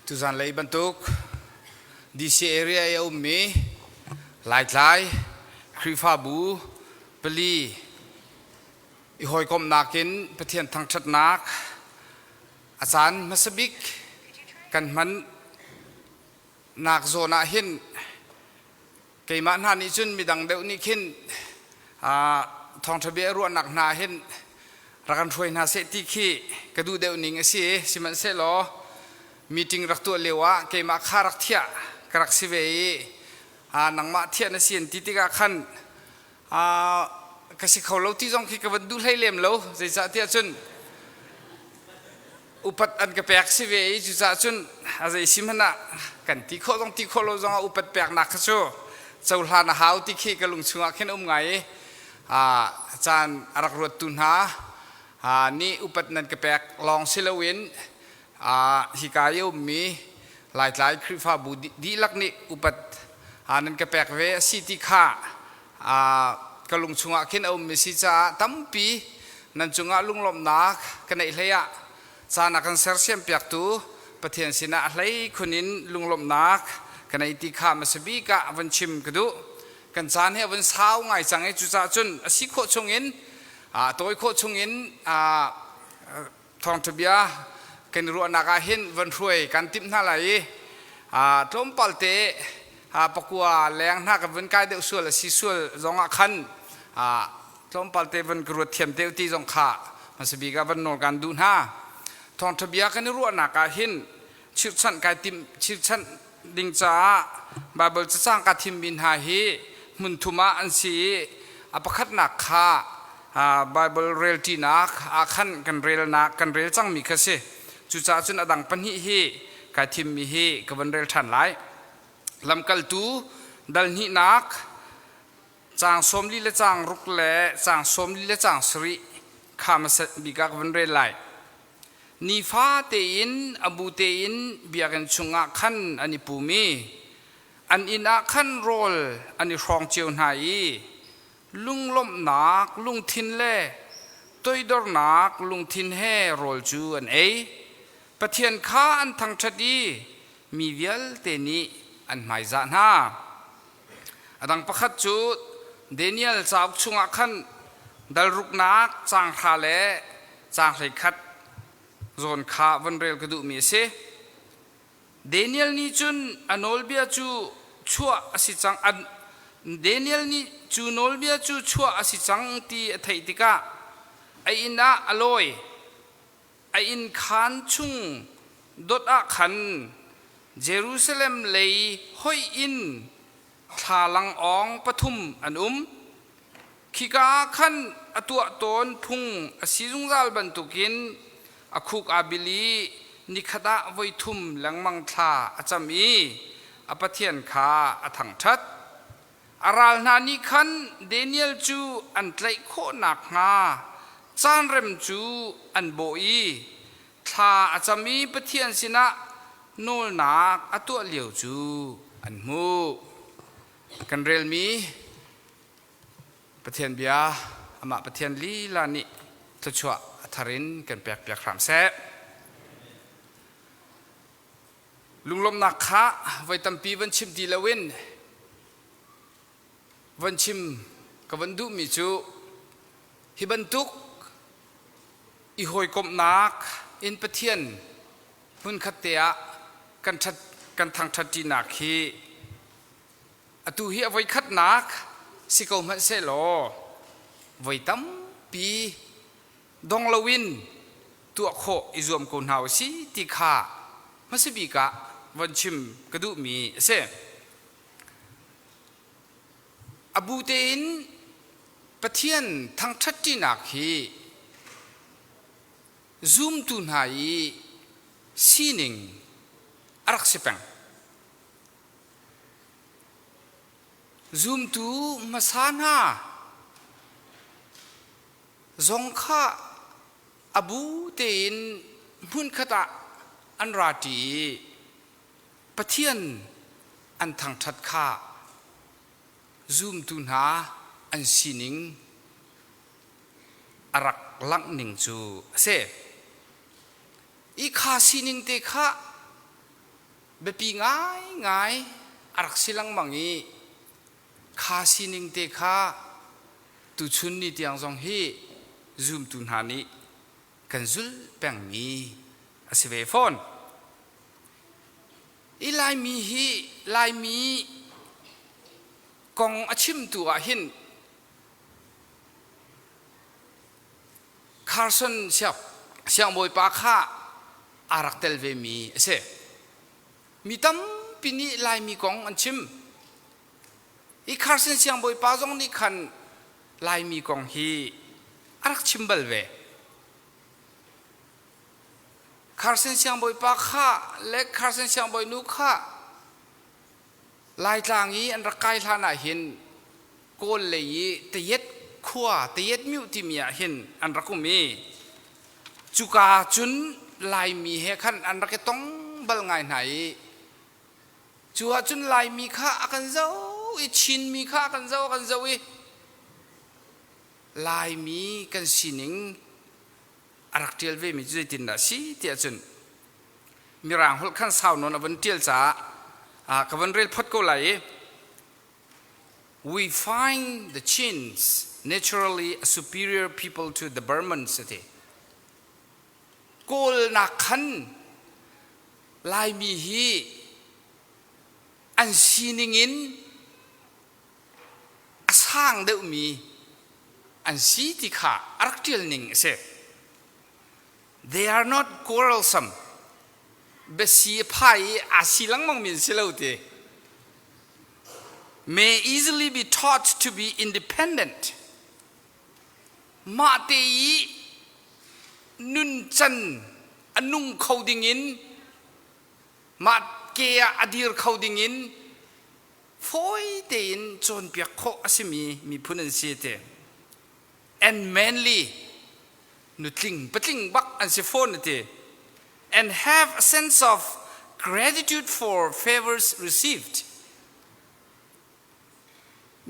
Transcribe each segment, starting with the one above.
Tuzan lay bantuk DC area ya ummi lai krifabu peli ihoi kom nakin pathian thang that nak asan masabik kan man nak zona hin keiman hani chun midang deu ni khin thong thabe ru nak na hin rakan thoi na se ti khi kadu deu ning asi siman se lo meeting rak tu lewa keima kharak thia karak sive nangma thia na sin titika khan kasi kholo ti jong khi kawan du hlei lem lo zai cha tia chun upat an ka pek sive ju cha chun azai simhana kan ti kho lo jong upat pek nak chu chau hla na hau ti khi ka lung chunga khen ngai chan arak rot tun ha ni upat nan ka pek long silawin hikayo mi lai krifa budi di lakni upat nan ka pek ve city kha kalung chunga khin au mi si cha tampi nan chunga lunglom nak kanai hleya cha na kan ser sem pyak tu pathian sina hlei khunin lunglom nak kanai ti kha masabi ka van chim kadu kan chan he van sau ngai changai chu cha chun asi kho chungin toy kho chungin thong thabia kan ru anaka hin van ruai kan tim na lai tlom palte pakua leng na ka van kai deu sul si sul zonga khan tlom palte van gru thiam deu ti zong kha masabi ga van nol kan du na thong thabia kan ru anaka hin chirchan kai tim chirchan ding cha babel chang ka thim bin ha hi mun thuma an si apakhat na kha bible reality nak akhan kan rel na kan rel chang mi khase chu cha chun adang panhi hi ka thim mi hi kawan rel than lai lamkal tu dal ni nak chang somli le chang ruk le chang somli le chang sri khama biga kawan rel lai ni fa te in abu te in biakan chunga khan ani pumi an ina khan rol ani rong cheu nai lunglom nak lung thin le toidor nak lung thin he rol chu an ei pathian kha an thang thadi mi vial te ni an mai za na adang pakhat chu Daniel chawk chunga khan dal ruk nak chang kha le chang hlei khat zon kha van rel kadu mi se Daniel ni chun anol bia chu chua asi chang an Daniel ni chu nol bia chu chua asi chang ti thei tika ai ina aloi ai in khan chung dot a khan Jerusalem lei hoi in thalang ong pathum an khika khan atua ton phung asirung zal bantukin akhuk abili nikhada voithum langmang tha achami apathian kha athang that aral na ni khan Daniel chu an tlai kho nak nga chan rem chu an boi tha achami pathian sina nol nak atua liu chu an mu kan rel mi pathian bia ama pathian li la ni tchua atharin kan pek khram se lunglom nak kha vai tampi van chim di lawin van chim ka van du mi chu hi bantuk i hoi kom nak in pathian hun khatia kan thang thati nak hi atu hi avoi khat nak sikau man se lo voi tam pi dong lawin tu kho izom ko nau si ti kha masibi ka van chim kadu mi se abu tein pathian thang thati nak hi zoom tu nai sining arak sepang zoom tu masana zongkha abu tein mun khata an rati pathian an thang that kha zoom tu na an sining arak lang ning chu se i kha sining te kha เบปีง่ายง่ายอารักสิลังมังอีข้าสินิงเตข้าตุชุนนี่ที่ยังทรงฮีซูมตุนหานี้กันซุลแปงมีอาศัยฟอนอีลายมีฮีลายมีกองอาชิมตัวหินคาร์สันเสียงบอยปากข้าอารักเตลเวมีเสมีตั้มปีนี้ลายมีกองอันชิมอีคาร์สันเสียงบอยปากจงนี่ขันลายมีกองฮีอารักชิมเบลเวคาร์สันเสียงบอยปากข้าเล็กคาร์สันเสียงบอยนุข้าลายทางนี้อันรักไกลท่านาหินโกลเลยเตียดขวาเตียดมิวติมีหินอันรักกุมีจุกาจุนลายมีเฮขันอันรักต้องบัลไงไหนจัวจุนลายมีข้ากันเจ้าอีชินมีข้ากันเจ้าอีลายมีกันสินิงอารักเทียลเวมีจุดตินดาสีเตียจุนมีร่างหุ่นขันสาวนนวันเทียลจ้ากับวันเรียลพดก็ไหล we find the Chins naturally a superior people to the Burmans today โกลนักขันลายมีฮีอันซีนิงินสร้างเดวมีอันซีติขาอารักเทียลนิงเส they are not quarrelsomeเบสีพายอาศิลังมังมินสิเลวเต may easily be taught to be independent มาเตยนุนจันอนุงเขาดิ่งินมาเกียอดีรเขาดิ่งินฟอยเตียนจนเปียกโคอาศิมีพูนันเสียเต and manly นุตลิงปัตลิงบักอันเสฟอนเตand have a sense of gratitude for favors received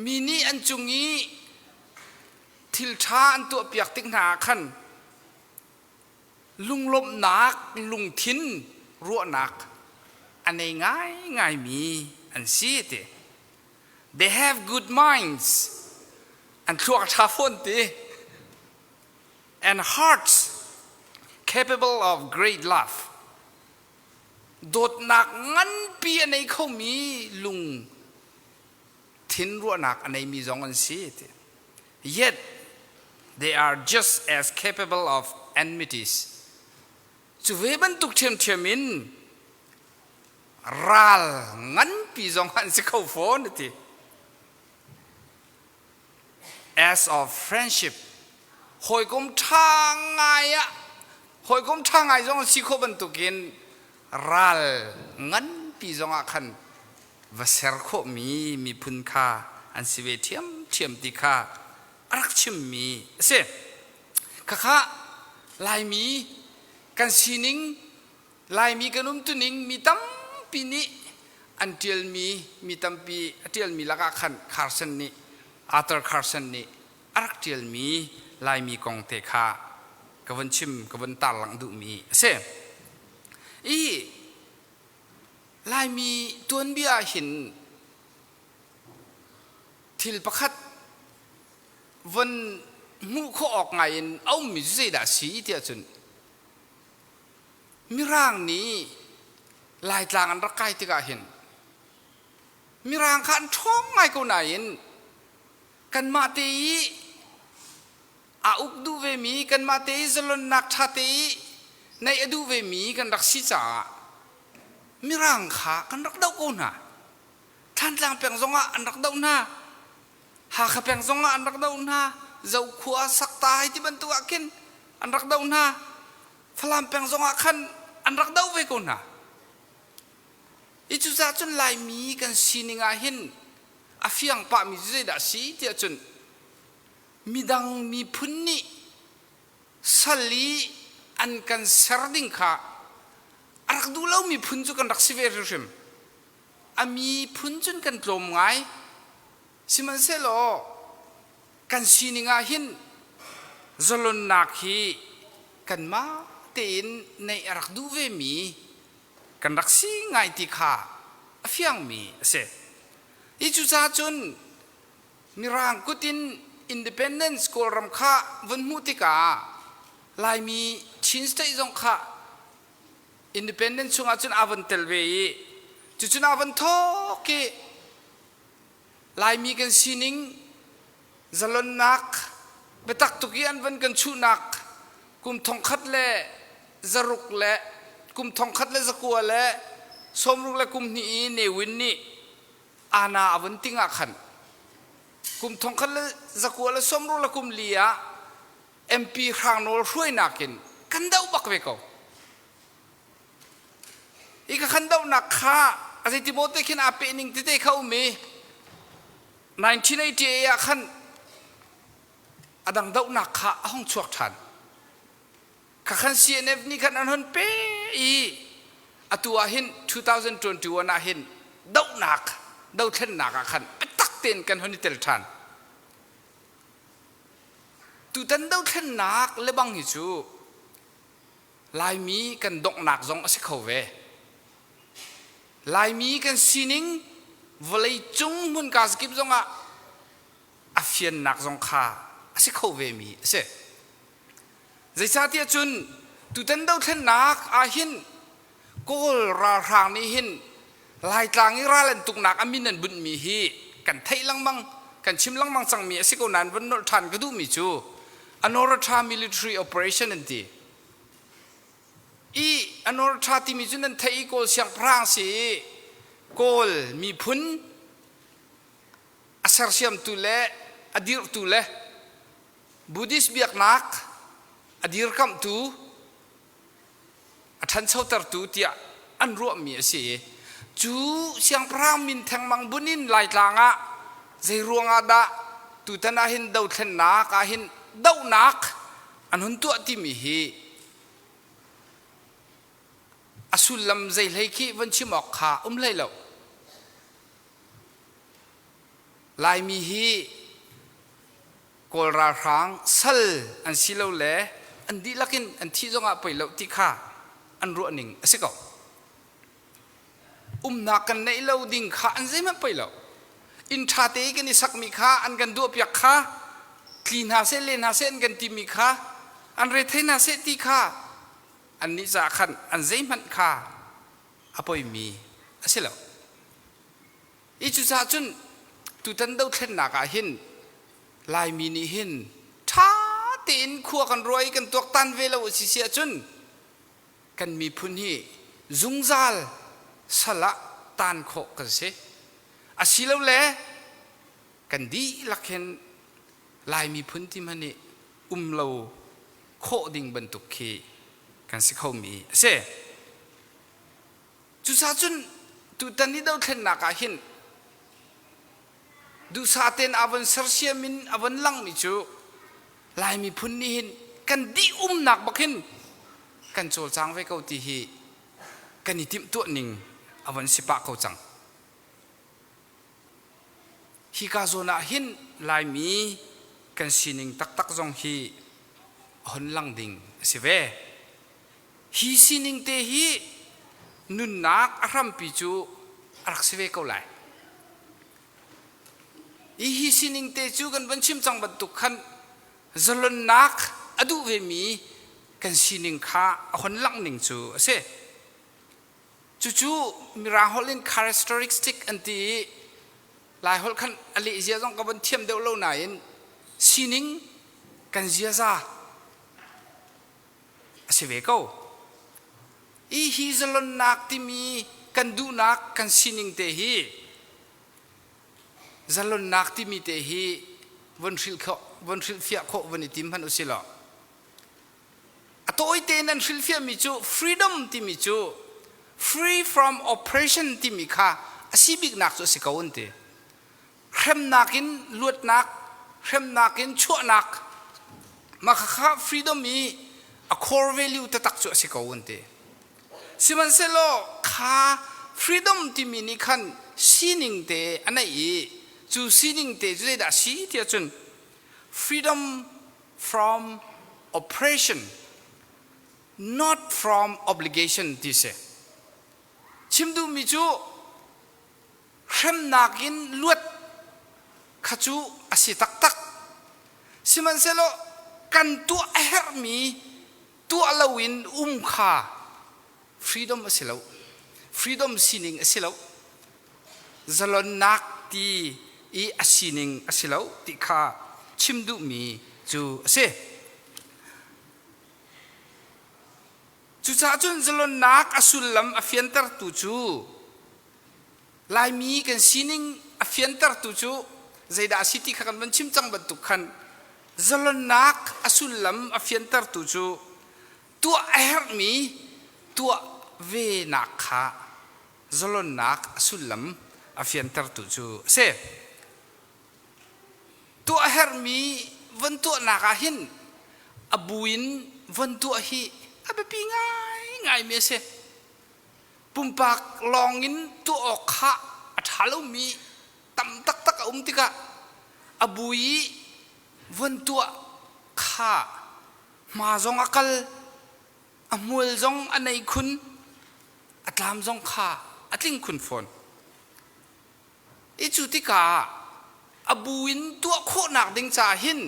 มีนี่อันจุงี้ทิลชาอันตัวเปียกติงหาขันลุงลมนักลุงทินรัวนักอันในง่ายมีอันซีเต they have good minds อันชั่วชาฟนเต and hearts capable of great love โดดหนักงั้นปีอันในเขามีลุงทินรัวหนักอันในมีสองอันซีเต yet they are just as capable of enmities จุเวบันตุกเทียมมินรัลงั้นปีสองอันสิเข้าโฟนเต as of friendship หอยกลมทางไงอะหอยกลมทางไงจงสิเข้าบันตุกินรัลงั้นปีจงอาคันวเสรโคมีพุนคาอันสิเวเทียมติคารักชิมมีเสข้าลายมีกันสินิงลายมีกันตุนิงมีตั้มปีนี้อันเทียลมีตั้มปีเทียลมีลักขันคาร์สันนี่อาร์เธอร์คาร์สันนี่รักเทียลมีลายมีกองเตคากวันชิมกวันตาลังดุมีเสอีลายมีตัวนเบียหินทิลประคัดวันมูเขาออกไงเอามิเซดาสีเทียจนมีร่างนี้ลายต่างอันรักใกล้ที่กาเห็นมีร่างขันท้องไงกูไหนกันมาตีอาอุกดูเวมีกันมาตีสลนนักชาตีในอดูเวมีกันรักสิจ่ามีร่างขากันรักเดากูน่ะท่านต่างเพียงสงอันรักเดาหน้าหากเพียงสงอันรักเดาหน้าเจ้าขัวสักตายที่บรรทุกกินอันรักเดาหน้าฟลามเพียงสงขันอันรักเดาเวกูน่ะอีจุดจนลายมีกันสินิงาหินอาฟียงปะมีเจดาสีเดียจนมีดังมีพุนนี่สลีอันกันเสรดิงค่ะรักดูแล้วมีพุนจุกันรักสิเวรชิมอามีพุนจุนกันกลมไงสิมันเสลอกันสินิงาหินจลนนักฮีกันมาเต็นในรักดูเวมี กันรักษีง่ายที่ข้าเฟียงมีเสอีจุจ้าจุนมีร่างกุติน independence กอลรำข้าวันมุติกาลายมีชินสเตย์จงข้า independence ช่วงจุนอาวันเตลเวย์จุนอาวันทอกีลายมีกันสินิงจลนนักเบตักตุกีอันวันกันชูนักกุมทองคัดเล่จรุกเล่กุมทองคัดเล่จกัวเล่สมรุกเล่กุมนี้เนวินนี่อาณาอวันติงอาขันกุมทองคัดเล่จกัวเล่สมรุกเล่กุมเลียMP ครั้งโน้ช่วยนักกินกันเดาบักเวกอีกขันเดานักข้าอาศัยที่โมเตคินอาเปนิงที่เตเข้ามี1988ขันอดังเดานักข้าห้องชวกทันขัน CNF นี่ขันอันนั้นเป๊ะอัตัวหิน2021น่ะหินเดานักเดาเท่นนักขันไปตักเต้นกันคนนี้เตลทันตุตันเดาเท่นนักเลบังฮิจูลายมีกันดกนักจงสิเขาเวลายมีกันสินิงวลัยจุงมุนกาสกิบจงอาเฟียนนักจงข้าสิเขาเวมีเสใจชาติจุนตุตันเดาเท่นนักอาหินกูราทางนี้หินลายกลางอีราเลนตุกนักอามินันบุญมีฮีกันไทยลังมังกันชิมลังมังสังมีสิโกนันวันนอทันก็ดูมีจูอนอรธา military operation นั่นทีอีอนอรธาที่มีจุนันไทยโกลเสียงพรางสีโกลมีพุนอาศัยเสียมตุเล่อดีร์ตุเล่บุดิสเบียกนักอดีร์คำตูทันเช้าตรตูที่อันรัวมีสิจูเสียงพรางมินแทงมังบุญนินลายกลางอ่ะใจรวงอาดาตุตันอาหินดาวเทนนักอาหินดาวนักอันหุ่นตัวที่มีฮีอสุลลำใจเลยขี้วันชิมออกขาเลยแล้วลายมีฮีกอลรารังสัลอันสิเลวเล่อันดีลักินอันที่จงอาไปแล้วที่ข้าอันรัวหนึ่งสิก็นักกันในเลวดิ่งข้าอันใจมันไปแล้วอินทราเตกันนี่สักมีข้าอันกันดูเปียกข้าคลีนหาเส้นเลนหาเส้นกันที่มีข้าอันเรทนาเส้นที่ข้าอันนี้จะขันอันใจมันข้าอภัยมีสิแล้วอีจุดจ้าจุนตุตันเดาเทนนักหินลายมีนี่หินท้าตีนขัวกันรวยกันตัวตันเวลาอุสิเสียจุนกันมีพุนฮีจุงซัลสละตันโคกันเสอาศิลเล่กันดีลักเห็นลายมีพุนที่มันนี่เลาโคดิ่งบรรทุกขี้กันสิเขามีเสจุดจ้าจุนตุตันนี่เดาเทนนักหินดูสาเตนอาวันเสียมินอาวันลังมิจูลายมีพุนนี่หินกันดีนักบักหินกันโจลจางไว้เขาตีฮีกันนิติมตัวหนึ่งอาวันสิปะเขาจังฮีกาโซนาหินลายมีกันสินิงตักจงฮีหันลังดิ่งสิเวฮีสินิงเตฮีนุนนักอารัมปิจูรักสิเวเขาไลอีฮีสินิงเตจูกันวันชิมจังบันตุขันจลนนักอดูเวมีกันสินิงข้าคนลังหนึ่งจูเสจูมีราฮอลิน characteristic อันที่หลายคนขันอลิเจียต้องกับวันเทียมเดวเล่าไหนสินิงกันเจียซาเสเวก้อีฮีจลนนักที่มีกันดูนักกันสินิงเตฮีจลนนักที่มีเตฮีวันศิลฟิอาโควันนี้ทีมพันอุศิลาตัวไอเตนันศิลฟิอามิจู freedom ที่มิจู free from oppression ที่มีค่ะอาศิบิกนักสุสิกาวันเตเข้มนักินลวดนักเข้มนักินชั่วนักมาค่ะ freedom มี a core value ตะตักสุสิกาวันเตสิมันเซโลค่ะ freedom ที่มีนี่ขันซีนิงเตอันไหนจูซีนิงเตจูได้ด่าซีเทียจุน freedom from oppression not from obligation ที่เส ชิมดูมิจูเข้มนักินลวดขจูอาศิตักตักสิมันเสโลกันตัวเอร์มีตัวลาวินขาfreedom อาศิลา freedom สินิงอาศิลาจลนนักตีอีอาศินิงอาศิลาติขาชิมดูมีจูเสจูจ้าจุนจลนนักอาสุลลัมอาฟิยันตร์ตูจูลายมีกันสินิงอาฟิยันตร์ตูจูใจดาสิติขันมันชิมจังบันตุขันจลนนักอาสุลลัมอาฟิยันตร์ตูจูตัวเอร์มีตัวเวนักขาจลนนักอาสุลลัมอาฟิยันตร์ตูจูเสตัวเอร์มีวันตัวนักหินอบุยนวันตัวฮีอาเบปีง่ายเมียเสปุ่มปากลองอินตัวออกขาอัฐาลุมีตำตักติกะอบุยวันตัวขามาจงอักลอมวลจงอันไหนคุณอัตลามจงขาอัตลิงคุณฝนอีจุติกาอบุยนตัวโคนักดิงจ่าหิน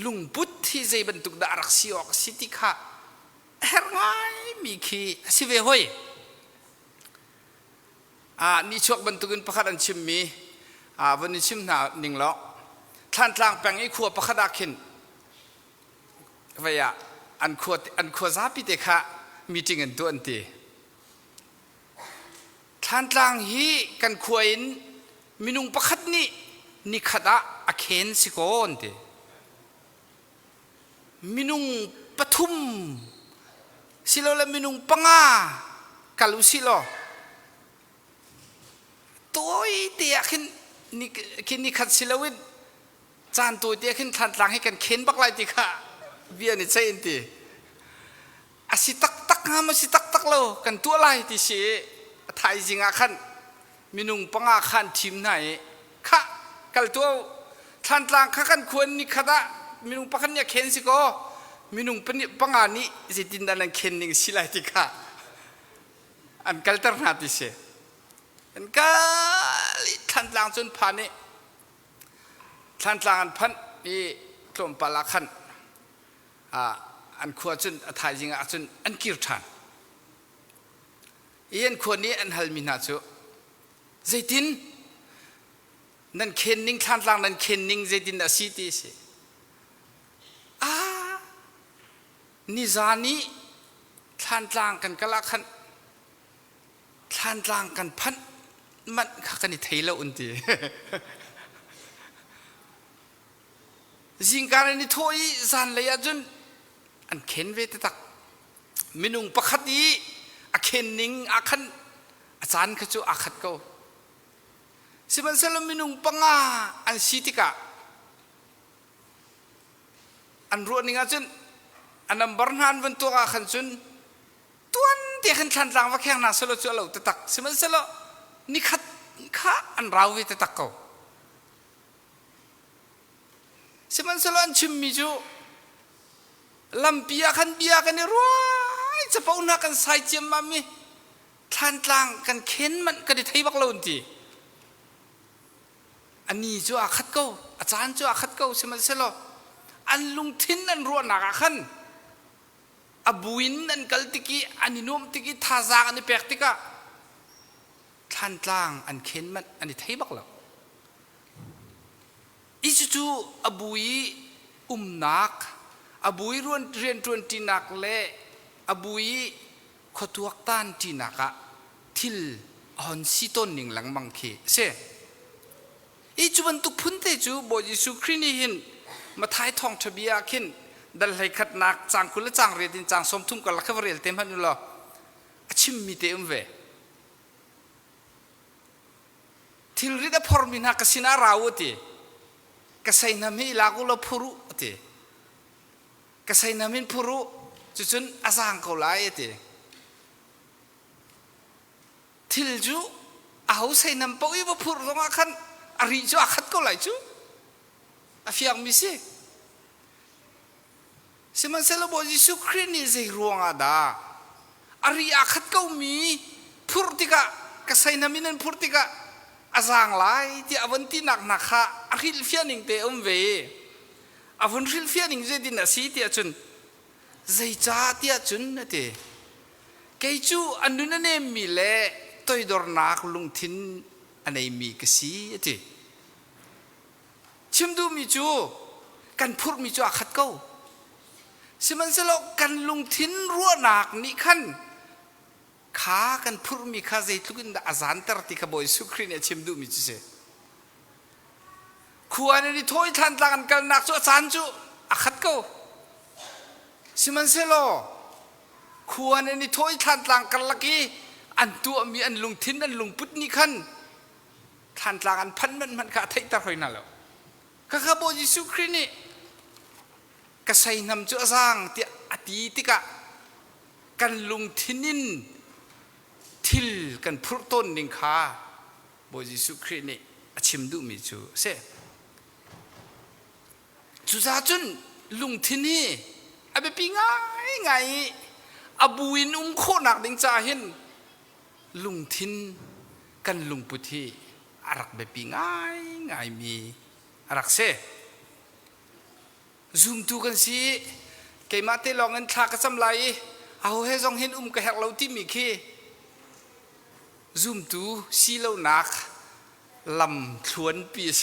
ลุงพุทธิใจบรรทุกดารักสิออกสิติกาเฮร์ไงมีขี้สิเวหอยนี่ชวกบรรทุกินประคัดอันชิมมีวันนี้ชิมหนาหนึ่งล้อท่านทางแปลงไอ้ขวบประคัดอาขินไว้อันขวดซาปิเตคะมีจริงอันตัวอันตีท่านทางฮีกันขวอินมินุงประคัดนี่นิขดาอาเคนสิโกนตีมินุงปทุมสิโลและมินุงปังอากัลุสิโลตัวเดียขึ้นนี่ขัดสิลวินจานตัวเดียขึ้นทันหลังให้กันเข็นบักไลติค่ะเบียนี่ใช่อินตีอาศิตักงามาสิตักโลกันตัวไลติเสียไทยจริงอาขันมินุงปังอาขันทีมไหนค่ะกัลตัวทันหลังข้ากันควรนี่ขัดะมินุงปังขันเนี่ยเข็นสิโกมินุงปังอานี่สิตินดันเข็นนิ่งสิไลติค่ะอันกัลตร์นาติเสียอันก็ทันหลังจนผ่านนี่ทันหลังอันพันนี่กลมปลาขันอันขวดจนถ่ายจริงจนอันกิรทันอีอันขวดนี้อันฮัลมินาจูใจดินนั่นเข็นนิ่งทันหลังนั่นเข็นนิ่งใจดินอาศิติสินิจานี้ทันหลังกันกะละขันทันหลังกันพันมันข้ากันนี่ไทยแล้วอุ่นดีจิงการนี่ทอยสันเลยจุนอันเข็นเวทตักมินุงประคัดดีอาเข็นนิงอาขันอาจารย์ขจูอาขัดเขาสิมันเสลมินุงปังอาอันสิติกะอันรัวนิงอาจุนอันนั้นบรรณานวันตัวอาขันจุนตัวนี้เด็กขันทันหลังว่าแข่งน่าสลดจุลเอาตักสิมันเสลนี่ขัดข้าอันเราเวทตักเขาสิมันสลอนชิมมิจูลำเบียกันนี่รัวจะพูดนักกันใส่เจียมมามีทันหลังกันเข็นมันก็ได้ไทยบักลุ่นทีอันนี้จูอาขัดเขาอาจารย์จูอาขัดเขาสิมันสลออันลุงทินอันรัวนักขันอบุญอันกัลติกีอันนี้นุ่มติกีท่าจางอันนี้เปกติกะทันหลังอันเข็นมันอันนี้ไทยบักลุ่นอิจูอบุยนักอบุยรวนเรียนรวนตีนักเล่อบุยขดตัวตันตีนักทิลฮอนซิตอนหนึ่งหลังบังเคเสอิจูบันตุกพุนเตจูบอยสุครีนี่หินมาท้ายทองทบียขินดัลให้ขัดนักจางคุลจางเรียดินจางสมทุ่มกับลักเวรียลเต็มพันอยู่แล้วชิมมิเตอุมเวทิลริดาพอร์มินักสินาราวุติkasay namin ilagulo puro ati kasay namin puro cucun asang kaulay ati tilju ahu say nampaw iba puro dong akan arijo akat kaulay ju afiang misi si man selo bo Yesu Christ ni zay ruang ada อริอาขัดก็มีพูดที่กะกษัยนามินันพูดที่กะอาจางไลที่อวันที่หนักค่ะอริลเฟียนิงเตอมเวอวันริลเฟียนิงเจดินสีที่จุนใจจ้าที่จุนนั่นเองเกจูอันนู้นนั่นมีเล่ตัวดอร์นักลุงทินอันนี้มีกษีที่ชิมดูมีจูกันพูดมีจูอาขัดก็สิมันสลบกันลุงทินรัวหนักนี่ขันขากันพูดมีข้าใจทุกินอาจารย์ตระติขบอยสุครีเนี่ยชิมดูมีจูเสควรนี่ถ้อยทันตากันนักจูอาจารย์จูอาขัดก็สิมันเสลบควรนี่ถ้อยทันตากันลักกี้อันตัวมีอันลุงทินอันลุงพุทธนี่ขันทันตากันพันมันข้าไทยตาหอยนั่นแล้วข้าขบอยสุครีนี่ก็ใส่นำจ้าสร้างที่อดีตกะกันลุงทินินทิลกันพรุต้นนิงคาบอยสุครีนี่ชิมดูมิจูเสจุซาจุนลุงทินีอาเบปีง่ายไงอบูอินโคนักดิงจ่าเห็นลุงทินกันลุงพุทธีอารักเบปีง่ายมีอารักเสซูมดูกันสิเกี่ยมาเตลองเงินทากระสำไรเอาให้ซองเห็นกระแหกเราที่มีขี้ซูมดูสีเหล่านักลำชวนปีเส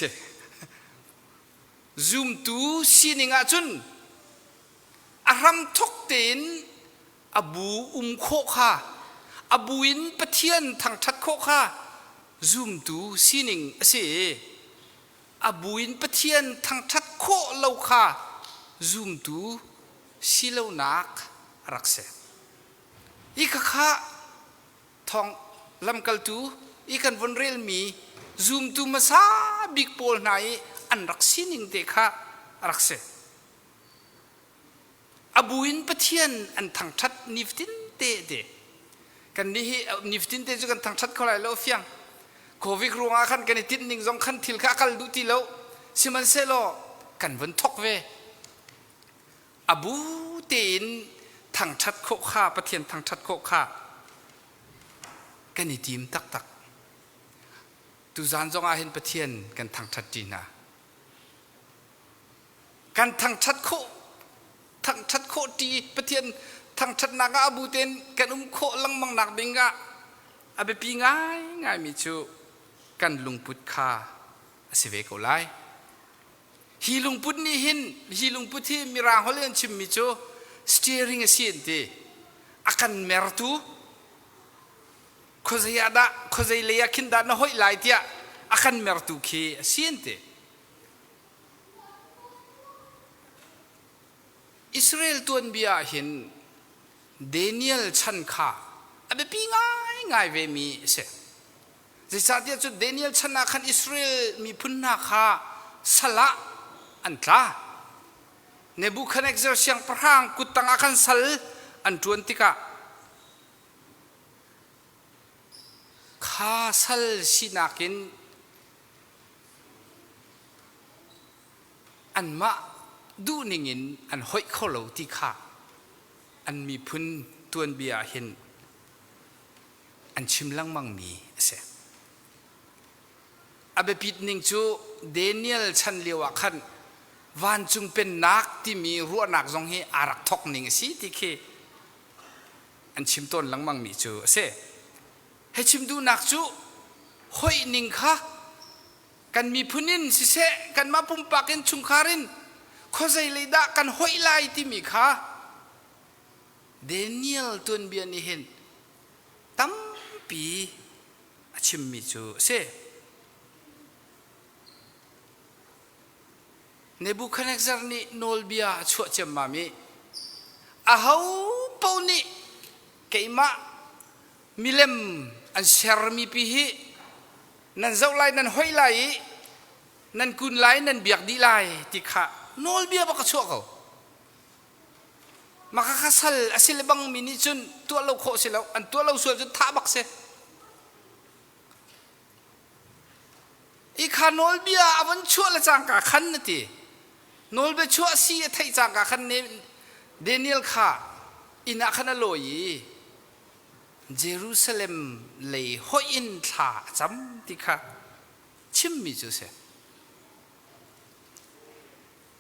ซูมดูสีนิงอาจุนอารมทกเต็นอบูโคค่ะอบูอินปะเทียนทางทัดโคค่ะซูมดูสีนิงเสอบูอินปะเทียนทางทัดโคเหล่าค่ะซูมดูสิเลวนักรักเสอีกข้าทองลำกัลตูอีกันวันเรียลมีซูมดูมาซาบิกโพลไหนอันรักสินิงเด็กข้ารักเสอบูอินปะเทียนอันทางชัดนิฟตินเตเดกันนี่นิฟตินเตจุกันทางชัดเขาไหลแล้วเฟียงโควิดรู้งาขันกันติดนิ่งจงขันทิลข้ากัลดูทีแล้วสิมันเซโลกันวันทกเวอบูเตินทางชัดโคข้าประเทียนทางชัดโคข้ากันนี่ทีมตักตุจานจงอาเห็นประเทียนกันทางชัดจีน่ากันทางชัดโคตีประเทียนทางชัดนากอบูเตินกันโคลังมังนักบิงกะอาเบปีง่ายมิจูกันลุงพุทธข้าสิเวกโอไลฮีลุงพุทธนี่เห็นฮีลุงพุทธที่มีรางฮอลเลนชิมมิโจสเตียริงเสียนเตอากันเมรตูโคเซียดาโคเซียเลียคินดานะหอยไลที่อากันเมรตูเคเสียนเตอิสราเอลตัวนเบียเห็นเดนิเอลชันข้าอาเบปีง่ายเวมีเสจะสัตย์จุดเดนิเอลชันนักขันอิสราเอลมีพุนนาข้าสละอันตราเนบูคันเอ็กซ์เซียงพระางกุตังอาคันสัลอันจวนติกะข้าสัลสินักินอันมาดูนิงินอันหอยข้าวเหลาที่ข้าอันมีพุนตัวนเบียเห็นอันชิมลังมังมีเสอาเบปิดนิงจูเดนิเอลชันเลียวขันวันจุงเป็นนักที่มีรัวนักจงให้อารักทอกนิงสิที่เคอันชิมต้นลังมังมีจูเสให้ชิมดูนักจูหอยนิงค่ะกันมีพุนินสิเสกันมาปุ่มปากินชุงคารินข้อใจเลยดะกันหอยไลที่มีค่ะเดนิเอลตัวนเบียนี่เห็นตั้มปีชิมมีจูเสเนบูคันเอ็กซ์นี่โนลเบียชัวเจมมามีอาหูปาวนี่เกี่ยมามิเลมอันเชอร์มีปีฮีนั่นเจ้าไลนั่นหอยไลนั่นกุนไลนั่นเบียกดีไลที่ข้าโนลเบียบักชัวเขามาข้าสัลอาศิลบังมินิจุนตัวเราโคสิแล้วอันตัวเราส่วนจุนท่าบักเสอีข้าโนลเบียอวันชัวละจังกะขันนั่นทีโนลเบชัวซีไทยจากกันเนเดนิเอลข้าอินักขันลอย เยรูซาเล็มเลยหอยอินท่าจำที่ค่ะชิมมิจูเส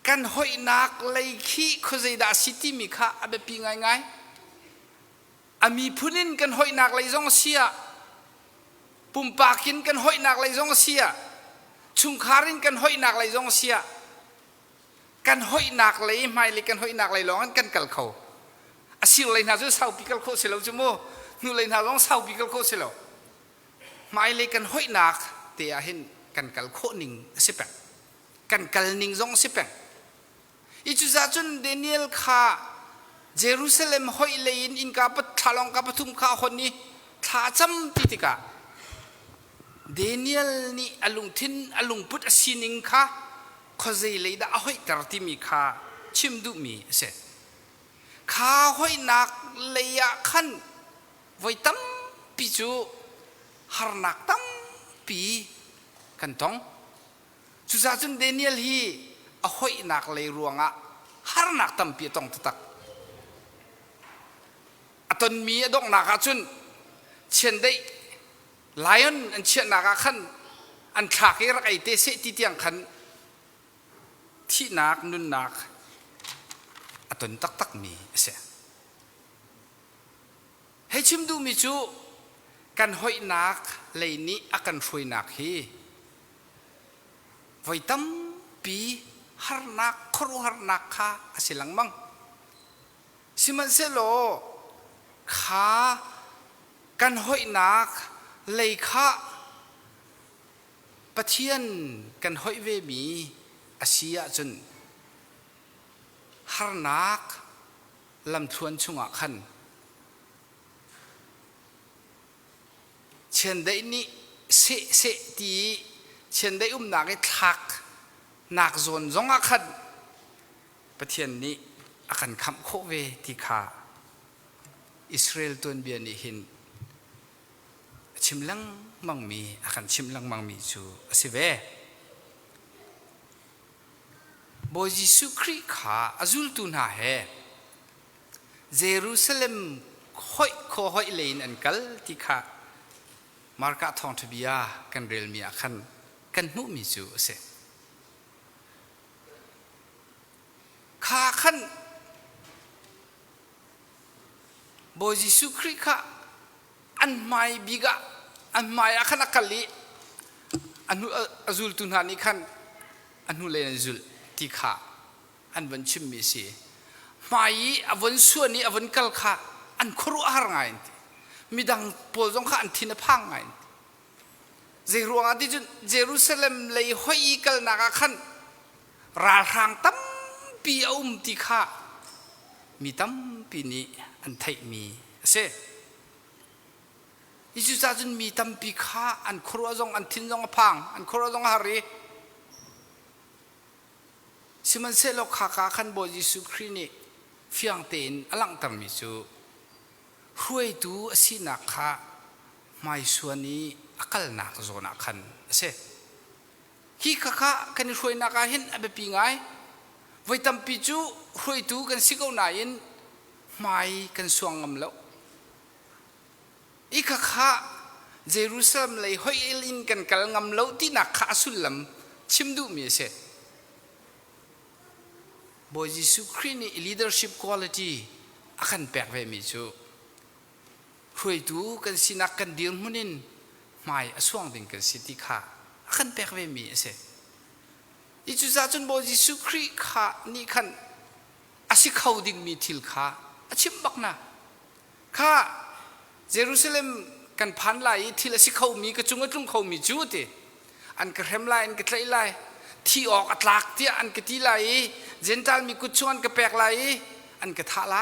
กันหอยนักเลยขี้โคเจดาซิตี้มิค่ะอาเบปีง่ายๆอามีพูนินกันหอยนักเลยจงเสียปุ่มปากินกันหอยนักเลยจงเสียชุงคารินกันหอยนักเลยจงเสียกันหอยนักเลยไม่เลยกันหอยนักเลยร้องกันกัลเขาอาศิลเลยน่าจะเศร้าปีกัลเขาเสียแล้วจุโมนู่เลยน่าร้องเศร้าปีกัลเขาเสียแล้วไม่เลยกันหอยนักเตียเห็นกันกัลเขาหนิงสิบแปดกันกัลหนิงจงสิบแปดอีจุดจุนเดนิเอลข้าเยรูซาเล็มหอยเลยอินกับปัทลองกับปทุมข้าคนนี้ท่าจำติดกะเดนิเอลนี่อลุงทินอลุงพุทธสินิงข้าข้าใจเลยด่าหอยตรติมีข้าชิมดูมีเสร็จข้าหอยนักเลยขันไว้ตั้มปิจูหานักตั้มปีกันต้องจุดจุนเดนิเอลฮีหอยนักเลยรวงหานักตั้มปีต้องตักตอนมีดอกนักจุนเช่นได้ไลออนอันเชื่อนักขันอันขาเกรักไอเตเสติเตียงขันที่นักนุนนักตอนตักมีเสียให้ชิมดูมิจูกันหอยนักเลยนี้อากันฟวยนักฮีไว้ตั้มปีหานักครูหานักข้าสิลังมังสิมันเสโลข้ากันหอยนักเลยข้าปะเทียนกันหอยเวมีอาเซียจนหานักลำทวนชุงอ่ะขันเช่นได้นี่เสตีเช่นได้นักทักนักโซนจงอ่ะขันปะเทียนนี้อากันคำโคเวที่ข้าอิสราเอลตัวเบียนี่หินชิมลังมังมีอาการชิมลังมังมีจูสิเวบอยยิสุคริข้าอาจุลตุนาเฮเยรูซาเล็มหอยโคหอยเลนอันกัลที่ข้ามาร์กาทองทบียากันเรลมีอาคันกันนุมีจูเสข้าขันบอยยิสุคริข้าอันไม่บิกะอันไม่อาคันอักลีอันนู้อาจุลตุนานี่ขันอันนู้เลนจุลที่ข้าอันวันชิมมีสีไม่อวันส่วนนี้อวันกัลข้าอันครัวหาไงมีดังโพจงข้าอันทินพังไงเจรัวงที่จุนเยรูซาเล็มเลยหอยกัลนักขันราทางตั้มปีที่ข้ามีตั้มปีนี้อันไทยมีเสอิจุจาจุนมีตั้มปีข้าอันครัวจงอันทินจงพังอันครัวจงหารีสิมันเสลกข้าขันบอยยิสุครินีฟิอังเตนอลังตามมิจูรวยดูสินักข้าไม่ส่วนนี้อักลนักโซนักขันเสฮีข้ากันรวยนักเห็นอเบปีไงไว้ตั้มปีจูรวยดูกันสิกเอาไหนไม่กันสวงงำแล้วอีข้าเยรูซาเล็มเลยหอยลินกันกัลงำแล้วที่นักข้าสุลลัมชิมดูมีเสบอยยิสุครินี leadership quality อาการแปลกไปมิจูรวยดูกันสินักกันเดียร์มุนินไม่อสวงดิ่งกันสิที่ข้าอาการแปลกไปมีเสอีจุดจุนบอยยิสุคริข้านี่ขันอาศิเขาดิ่งมีทิลข้าอาชิมบักนะข้าเยรูซาเล็มกันพันไลทิลอาศิเขามีกระจุงกระจุงเขามีจูติอันกระเทมไลอันกระไทไลที่ออกอัตลักษณ์ที่อันกระที่ไลเจนตัลมีกุศลกระแปกไลอันกระทะไล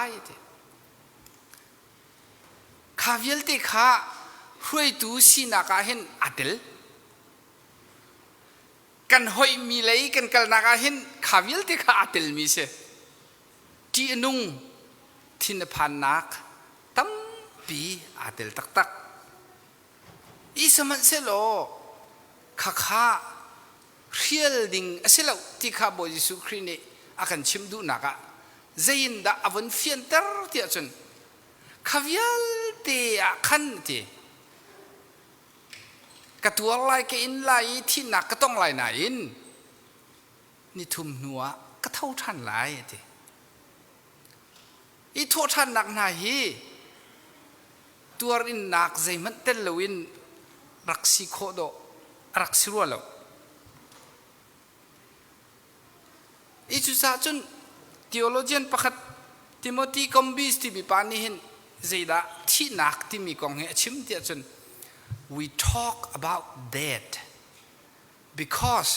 ข้าเวลติข้ารวยดูสินักเห็นอัดลกันหอยมีเลยกันกัลนักเห็นข้าเวลติข้าอัดลมีเสที่นุ่งที่นพันนักตั้มปีอัดลตักอีสมันเสโลข้าเรียลดิ่งเสลที่ข้าบอยยิสุครินีอาการชิมดูนักเจนดาอวันเฟียนเตอร์ที่อาจารย์ข้าเวล เตะขันจีกระตัวไล่ก็อินไล่ที่หนักก็ต้องไล่ไหนอินนี่ทุ่มหัวก็เท่าท่านไล่จีอีโทษท่านหนักหนาฮีตัวอินหนักใจมันเต้นเลวินรักสิโคโดรักสิรัวเลวอีจุดจนทีโอโลจีนประคัดทิโมธีคอมบิสที่มีปานีเห็นใจดาที่หนักที่มีกองเหชิมเดียจน we talk about that because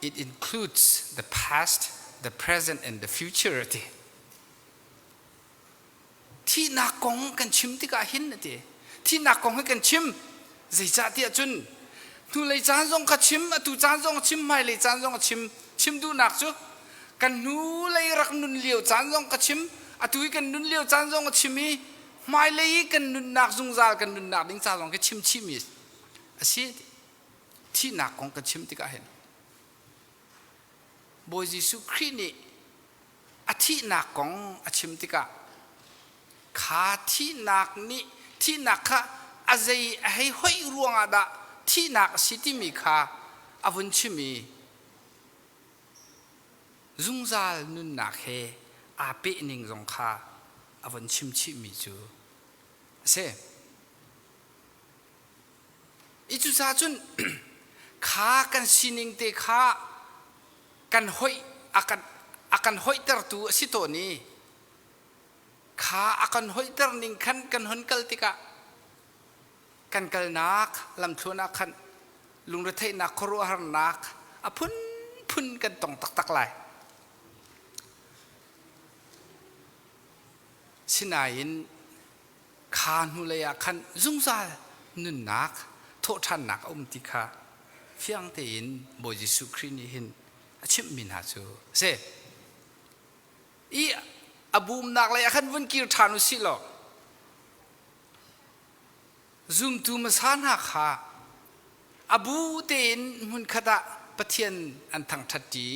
it includes the past, the present, and the future. ที่หนักกองกันชิมที่กาหินนะที่หนักกองให้กันชิมใจจ่าเดียจนดูเลยจานจงกัดชิมดูจานจงชิมไม่เลยจานจงกัดชิมดูหนักจุกันนูเลยรักนุนเลี้ยวจานจงกัดชิมดูกันนุนเลี้ยวจานจงกัดชิมีไม่เลยกันนุนหนักจงจากันนุนหนักดิ้งจานจงกัดชิมีอาศัยที่หนักกองกันชิมที่กาเห็นบอยยิสุครีนี่ที่หนักกองชิมที่กาขาที่หนักนี่ที่หนักค่ะอะไรให้ห้อยรวงอะดะที่หนักสิที่มีค่ะอวันชิมีจุงซาลนุนหนักเฮอาเปนิงจงค่ะอวันชิมีจูเซ่อีจุซาจุนขากันสินิงเตขากันห้อยอากันห้อยตระตูสิโตนี้ขาอากันห้อยตระนิงขันกันหันกัลติกะกันกัลนักลำทุนักขันลุงรถไถนักครัวหันนักพุ่นกันตองตักไหลสินายินขานุเลยขันจุงซานุนนักโทษท่านนักติกาเฟียงเตยินบอยยิสุครีนี่หินชิมมินหาจูเซอีอบูมนักเลยขันวันกิรทานุสิโลซุมตูมาสานหักขาอบูเตนมุนขดาปะเทียนอันทางทัดจี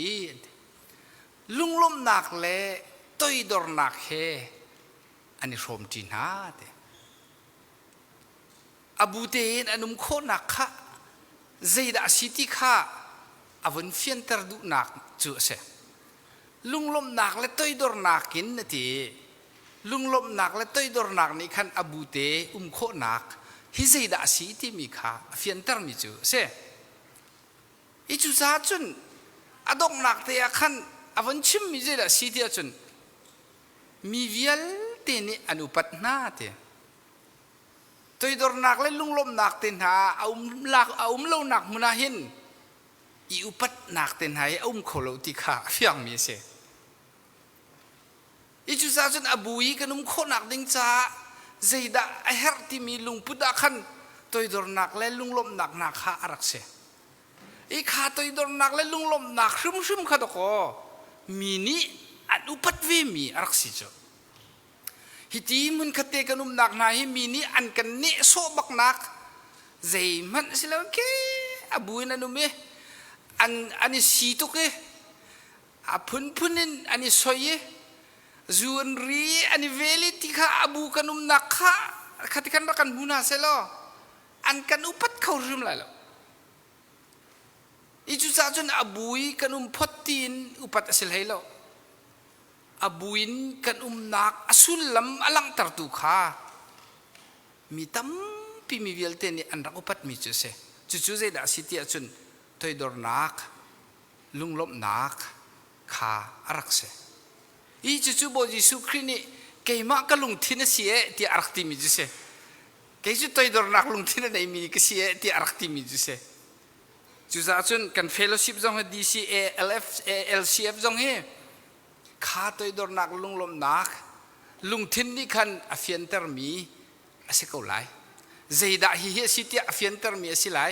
ลุงล้มนักเลยต้อยดอร์นักเฮอันนี้รวมจีน่าเตอบูเตนอันนุมโคนักขาใจดาสิติขาอวันเฟียนตรดุนักจูเสลุงล้มนักเลยต้อยดอร์นักกินนะทีลุงล้มนักเลยต้อยดอร์นักนี่ขันอบูเตโคนักฮิใจดาสิที่มีขาเฟียนตรมิจูเสอีจูซาจุนอดงนักเตียขันอวันชิมมีใจดาสิที่จุนมีวิลเตนี่อนุปัตนาเตต้อยดอร์นักเลยลุงล้มนักเตนหาเอาเล่านักมุนาหินอีอุปัตนักเตนหายโคโลติขาเฟียงมีเสอีจุซาจุนอบูยีกันโคนักดิงจ้าใจดาไอเฮร์ที่มีลุงพุทธะขันต้อยดอร์นักและลุงล้มนักขาอารักเสอีขาต้อยดอร์นักและลุงล้มนักชุ่มขาตะโกมีนี่อนุปัตเวมีอารักสิจ้าฮิตีมุนคเตกันนักนายมีนี่อันกันเนโซบักนักใจมันสิแล้วแค่อบูยนันุเมอันนี้สีตุกพุ่นอันนี้สอยจูนรีอันนี้เวลิติข้าอบูกันนักข้าขัดกันรักันบุญาเสลออันกันอุปัตเขารึมไรล่ะอีจุดจ้าจนอบูยกันพัดตีนอุปัตเสลให้ล่ะอบูยินกันนักอสุลลำอลังตรตุข้ามีตั้มปีมีเวลเตนี่อันรักอุปัตมีจุเสจุเจดาสิทธิจุนถอยดอร์นักลุงล้มนักขาอารักเสอีจุบอยสุครีนี่เกี่ยมากลุงทินเสียที่อารักติมิจุเสเกี่ยถอยดอร์นักลุงทินในมีกเสียที่อารักติมิจุเสจุจ้าจุนกันเฟลโลชิพจงให้ DCA LF LCF จงให้ข้าถอยดอร์นักลุงล้มนักลุงทินนี่คันอเฟียนเตอร์มีอาศัยเขาไล่ใจด่าฮิเฮสิที่อเฟียนเตอร์มีอาศัยไล่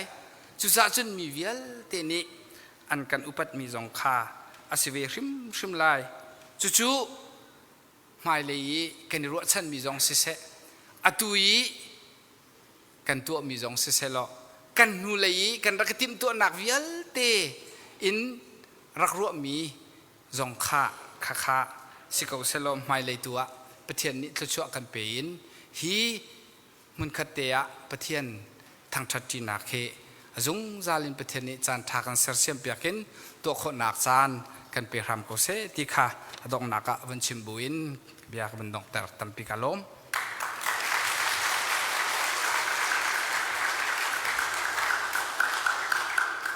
จุดจุดมีเวลเตนี่อันกันอุปัตมีจงข้าอาศัยริมไล่จู่ไม่เลยกันรัวชันมีจงเสะอตุยกันตัวมีจงเสะล้อกันนูเลยกันรักติมตัวนักเวลเตอินรักรัวมีจงข้าสิเขาเสลอไม่เลยตัวประเทศนี้จะช่วยกันเป็น ฮีมุนขัดเตียประเทียนทางทัดจีนักเฮจุงจาลินประเทศนี้จานทากันเสียเสียมเปียกินตัวคนนักจานกันไปรำโกเซติค่ะดองนักวันชิมบุอินเบียกบันดองแต่ตัมปิกาลม